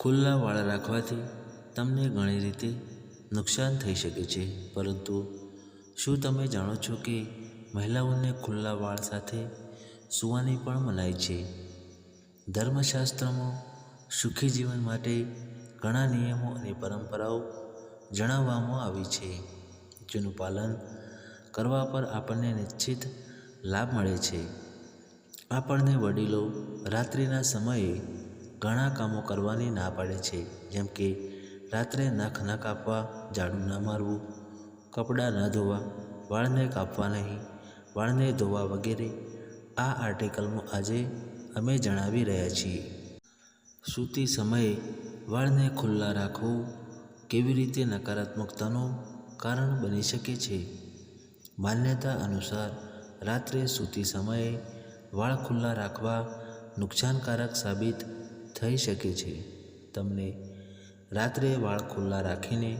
ખુલ્લા વાળ રાખવાથી તમને ઘણી રીતે નુકસાન થઈ શકે છે, પરંતુ શું તમે જાણો છો કે મહિલાઓને ખુલ્લા વાળ સાથે સૂવાની પણ મનાઈ છે? ધર્મશાસ્ત્રમાં સુખી જીવન માટે ઘણા નિયમો અને પરંપરાઓ જણાવવામાં આવી છે, જેનું પાલન કરવા પર આપણને નિશ્ચિત લાભ મળે છે. આપણને વડીલો રાત્રિના સમયે ઘણા કામો કરવાની ના પાડે છે, જેમ કે રાત્રે નખ ન કાપવા, ઝાડુ ન મારવું, કપડાં ન ધોવા, વાળને કાપવા નહીં, વાળને ધોવા વગેરે. આ આર્ટિકલમાં આજે અમે જણાવી રહ્યા છીએ. સૂતી સમયે વાળને ખુલ્લા રાખવું કેવી રીતે નકારાત્મકતાનું કારણ બની શકે છે. માન્યતા અનુસાર રાત્રે સૂતી સમયે વાળ ખુલ્લા રાખવા નુકસાનકારક સાબિત થઈ શકે છે. તમને રાત્રે વાળ ખુલ્લા રાખીને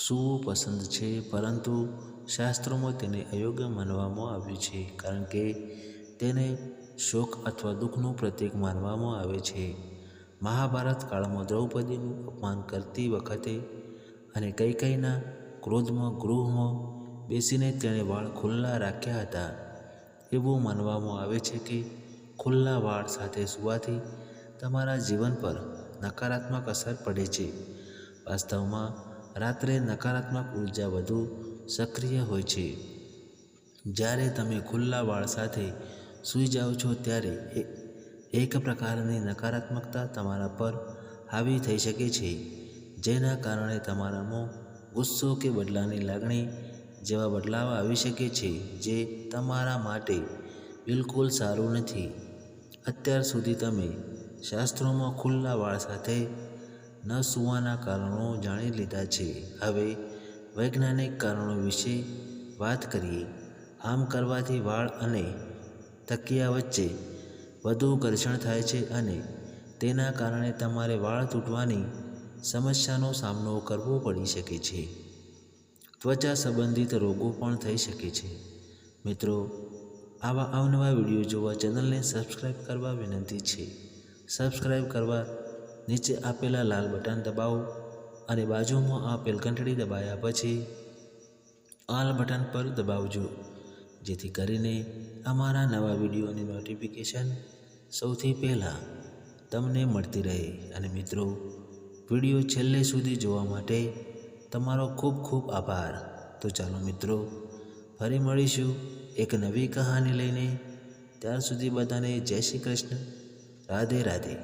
સૂવું પસંદ છે, પરંતુ શાસ્ત્રોમાં તેને અયોગ્ય માનવામાં આવ્યું છે, કારણ કે તેને શોક અથવા દુઃખનું પ્રતીક માનવામાં આવે છે. મહાભારત કાળમાં દ્રૌપદીનું અપમાન કરતી વખતે અને કૈકેયીના ક્રોધમાં ગૃહમાં બેસીને તેણે વાળ ખુલ્લા રાખ્યા હતા. એવું માનવામાં આવે છે કે ખુલ્લા વાળ સાથે સૂવાથી તમારા જીવન પર નકારાત્મક અસર પડે છે. વાસ્તવમાં રાત્રે નકારાત્મક ઉર્જા વધુ સક્રિય હોય છે. જ્યારે તમે ખુલ્લા વાળ સાથે સૂઈ જાઓ છો, ત્યારે એક પ્રકારની નકારાત્મકતા તમારા પર હાવી થઈ શકે છે, જેના કારણે તમારામાં ગુસ્સો કે બદલાની લાગણી જેવા બદલાવ આવી શકે છે, જે તમારા માટે બિલકુલ સારું નથી. અત્યાર સુધી તમે શાસ્ત્રોમાં ખુલ્લા વાળ સાથે ન સૂવાના કારણો જાણી લીધા છે. હવે વૈજ્ઞાનિક કારણો વિશે વાત કરીએ. આમ કરવાથી વાળ અને તકિયા વચ્ચે વધુ ઘર્ષણ થાય છે અને તેના કારણે તમારે વાળ તૂટવાની સમસ્યાનો સામનો કરવો પડી શકે છે. ત્વચા સંબંધિત રોગો પણ થઈ શકે છે. મિત્રો, આવા અવનવા વિડીયો જોવા ચેનલને સબસ્ક્રાઈબ કરવા વિનંતી છે. સબસ્ક્રાઈબ કરવા નીચે આપેલા લાલ બટન દબાવો અને બાજુમાં આપેલ ઘંટડી દબાયા પછી ઓલ બટન પર દબાવજો, જેથી કરીને અમારા નવા વિડીયોની નોટિફિકેશન સૌથી પહેલાં તમને મળતી રહે. અને મિત્રો, વિડીયો છેલ્લે સુધી જોવા માટે તમારો ખૂબ ખૂબ આભાર. તો ચાલો મિત્રો, ફરી મળીશું એક નવી કહાની લઈને. ત્યાર સુધી બધાને જય શ્રી કૃષ્ણ, રાધે રાધે.